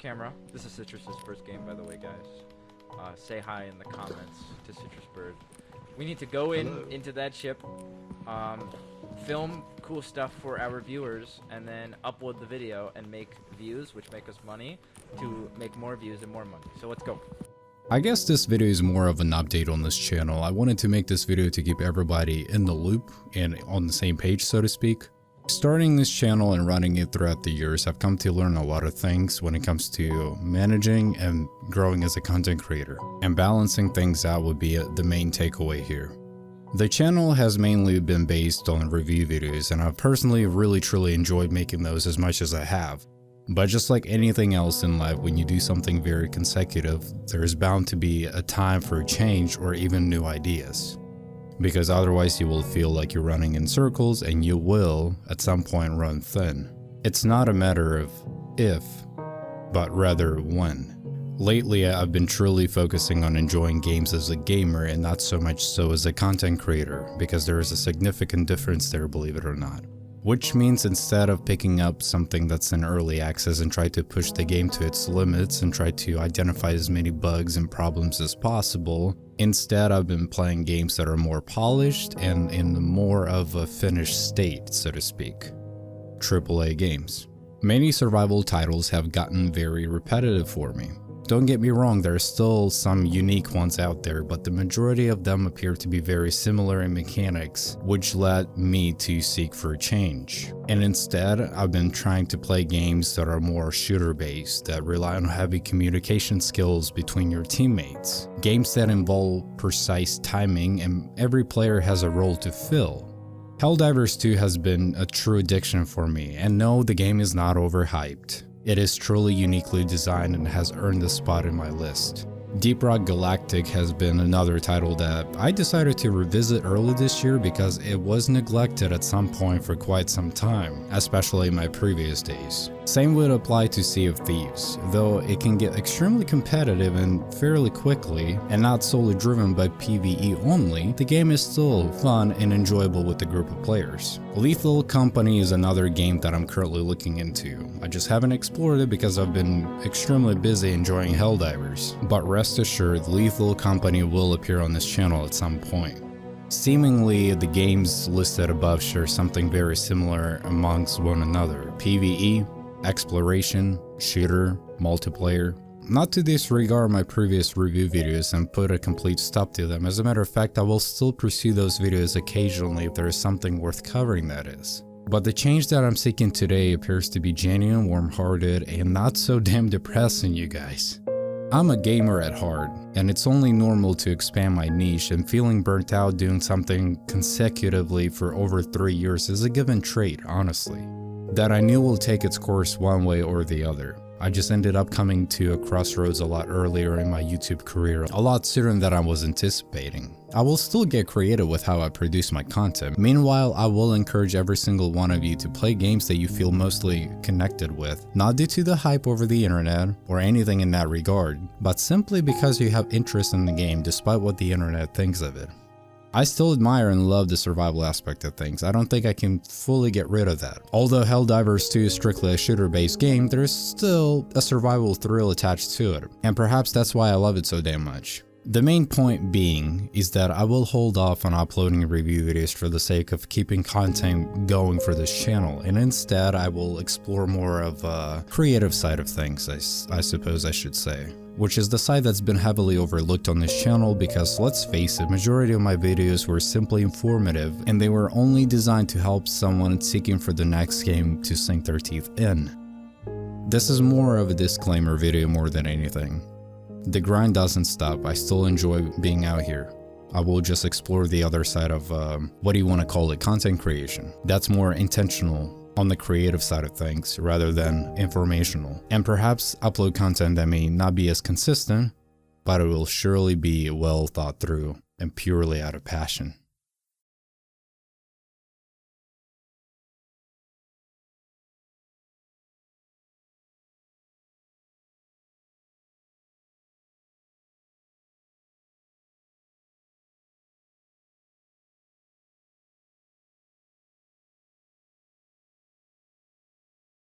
camera. This is Citrus's first game, by the way, guys. Say hi in the comments to Citrus Bird. We need to go into that ship, film cool stuff for our viewers, and then upload the video and make views, which make us money, to make more views and more money. So let's go. I guess this video is more of an update on this channel. I wanted to make this video to keep everybody in the loop and on the same page, so to speak. Starting this channel and running it throughout the years, I've come to learn a lot of things when it comes to managing and growing as a content creator. And balancing things out would be the main takeaway here. The channel has mainly been based on review videos, and I've personally really truly enjoyed making those as much as I have. But just like anything else in life, when you do something very consecutive, there is bound to be a time for a change or even new ideas. Because otherwise you will feel like you're running in circles, and you will at some point run thin. It's not a matter of if, but rather when. Lately, I've been truly focusing on enjoying games as a gamer and not so much so as a content creator, because there is a significant difference there, believe it or not. Which means instead of picking up something that's in early access and try to push the game to its limits and try to identify as many bugs and problems as possible, instead I've been playing games that are more polished and in more of a finished state, so to speak. AAA games. Many survival titles have gotten very repetitive for me. Don't get me wrong, there are still some unique ones out there, but the majority of them appear to be very similar in mechanics, which led me to seek for a change. And instead, I've been trying to play games that are more shooter-based, that rely on heavy communication skills between your teammates. Games that involve precise timing and every player has a role to fill. Helldivers 2 has been a true addiction for me, and no, the game is not overhyped. It is truly uniquely designed and has earned a spot in my list. Deep Rock Galactic has been another title that I decided to revisit early this year because it was neglected at some point for quite some time, especially in my previous days. Same would apply to Sea of Thieves, though it can get extremely competitive and fairly quickly, and not solely driven by PvE only, the game is still fun and enjoyable with a group of players. Lethal Company is another game that I'm currently looking into. I just haven't explored it because I've been extremely busy enjoying Helldivers, but rest assured, Lethal Company will appear on this channel at some point. Seemingly, the games listed above share something very similar amongst one another: PvE, exploration, shooter, multiplayer. Not to disregard my previous review videos and put a complete stop to them. As a matter of fact, I will still pursue those videos occasionally if there is something worth covering, that is. But the change that I'm seeking today appears to be genuine, warm-hearted, and not so damn depressing, you guys. I'm a gamer at heart, and it's only normal to expand my niche, and feeling burnt out doing something consecutively for over 3 years is a given trait, honestly, that I knew will take its course one way or the other. I just ended up coming to a crossroads a lot earlier in my YouTube career, a lot sooner than I was anticipating. I will still get creative with how I produce my content. Meanwhile, I will encourage every single one of you to play games that you feel mostly connected with, not due to the hype over the internet or anything in that regard, but simply because you have interest in the game despite what the internet thinks of it. I still admire and love the survival aspect of things. I don't think I can fully get rid of that. Although Helldivers 2 is strictly a shooter-based game, there is still a survival thrill attached to it, and perhaps that's why I love it so damn much. The main point being is that I will hold off on uploading review videos for the sake of keeping content going for this channel, and instead I will explore more of a creative side of things, I suppose I should say. Which is the side that's been heavily overlooked on this channel because, let's face it, majority of my videos were simply informative and they were only designed to help someone seeking for the next game to sink their teeth in. This is more of a disclaimer video more than anything. The grind doesn't stop. I still enjoy being out here. I will just explore the other side of, what do you want to call it, content creation. That's more intentional on the creative side of things rather than informational, and perhaps upload content that may not be as consistent, but it will surely be well thought through and purely out of passion.